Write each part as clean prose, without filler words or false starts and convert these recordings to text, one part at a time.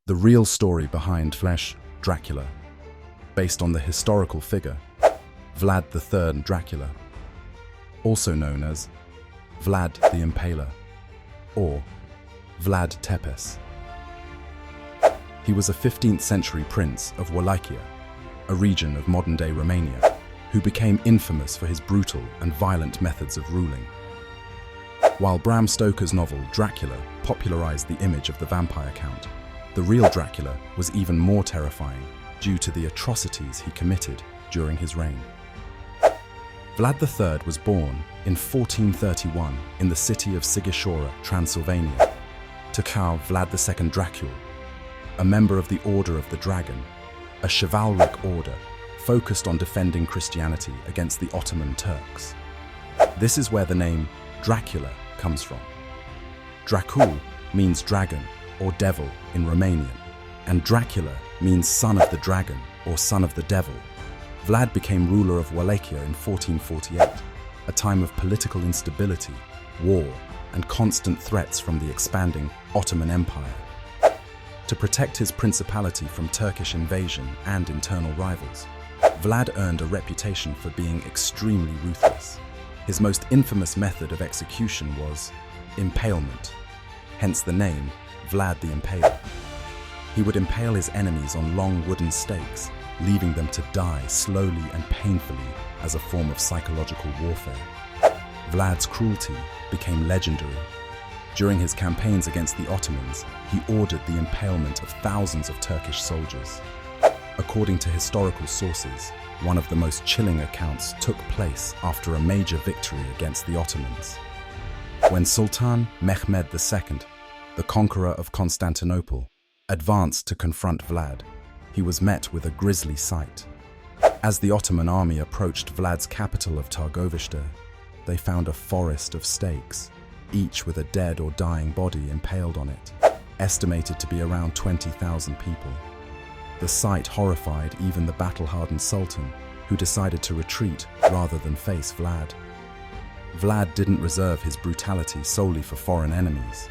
The real story behind Vlad Dracula, based on the historical figure Vlad III Dracula, also known as Vlad the Impaler or Vlad Tepes. He was a 15th century prince of Wallachia, a region of modern-day Romania, who became infamous for his brutal and violent methods of ruling. While Bram Stoker's novel Dracula popularized the image of the vampire count, the real Dracula was even more terrifying due to the atrocities he committed during his reign. Vlad III was born in 1431 in the city of Sighișoara, Transylvania, to Count Vlad II Dracula, a member of the Order of the Dragon, a chivalric order focused on defending Christianity against the Ottoman Turks. This is where the name Dracula comes from. Dracul means dragon or devil in Romanian, and Dracula means son of the dragon or son of the devil. Vlad became ruler of Wallachia in 1448, a time of political instability, war, and constant threats from the expanding Ottoman Empire. To protect his principality from Turkish invasion and internal rivals, Vlad earned a reputation for being extremely ruthless. His most infamous method of execution was impalement, hence the name Vlad the Impaler. He would impale his enemies on long wooden stakes, leaving them to die slowly and painfully as a form of psychological warfare. Vlad's cruelty became legendary. During his campaigns against the Ottomans, he ordered the impalement of thousands of Turkish soldiers. According to historical sources, one of the most chilling accounts took place after a major victory against the Ottomans. When Sultan Mehmed II, the conqueror of Constantinople, advanced to confront Vlad, he was met with a grisly sight. As the Ottoman army approached Vlad's capital of Târgoviște, they found a forest of stakes, each with a dead or dying body impaled on it, estimated to be around 20,000 people. The sight horrified even the battle-hardened Sultan, who decided to retreat rather than face Vlad. Vlad didn't reserve his brutality solely for foreign enemies.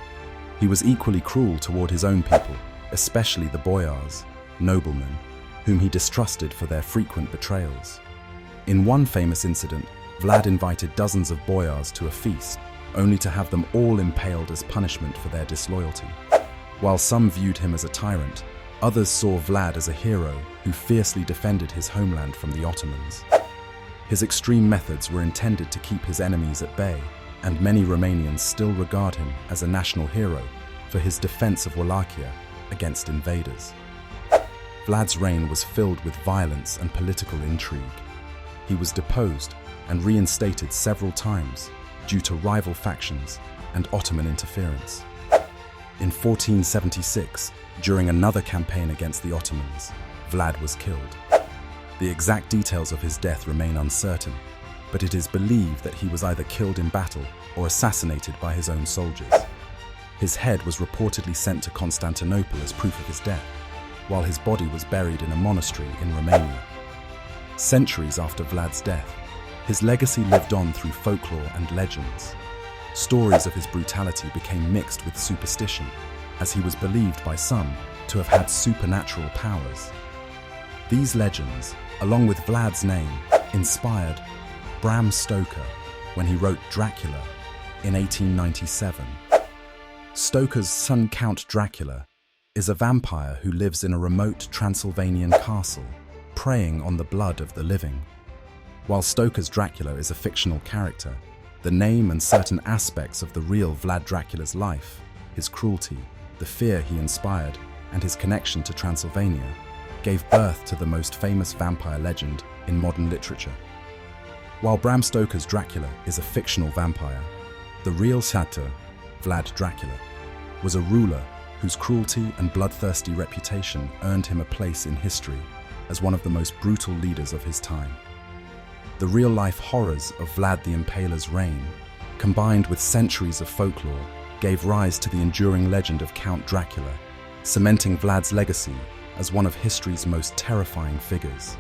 He was equally cruel toward his own people, especially the boyars, noblemen, whom he distrusted for their frequent betrayals. In one famous incident, Vlad invited dozens of boyars to a feast, only to have them all impaled as punishment for their disloyalty. While some viewed him as a tyrant, others saw Vlad as a hero who fiercely defended his homeland from the Ottomans. His extreme methods were intended to keep his enemies at bay, and many Romanians still regard him as a national hero for his defense of Wallachia against invaders. Vlad's reign was filled with violence and political intrigue. He was deposed and reinstated several times due to rival factions and Ottoman interference. In 1476, during another campaign against the Ottomans, Vlad was killed. The exact details of his death remain uncertain, but it is believed that he was either killed in battle or assassinated by his own soldiers. His head was reportedly sent to Constantinople as proof of his death, while his body was buried in a monastery in Romania. Centuries after Vlad's death, his legacy lived on through folklore and legends. Stories of his brutality became mixed with superstition, as he was believed by some to have had supernatural powers. These legends, along with Vlad's name, inspired Bram Stoker when he wrote Dracula in 1897. Stoker's son Count Dracula is a vampire who lives in a remote Transylvanian castle, preying on the blood of the living. While Stoker's Dracula is a fictional character, the name and certain aspects of the real Vlad Dracula's life, his cruelty, the fear he inspired, and his connection to Transylvania, gave birth to the most famous vampire legend in modern literature. While Bram Stoker's Dracula is a fictional vampire, the real satyr, Vlad Dracula, was a ruler whose cruelty and bloodthirsty reputation earned him a place in history as one of the most brutal leaders of his time. The real-life horrors of Vlad the Impaler's reign, combined with centuries of folklore, gave rise to the enduring legend of Count Dracula, cementing Vlad's legacy as one of history's most terrifying figures.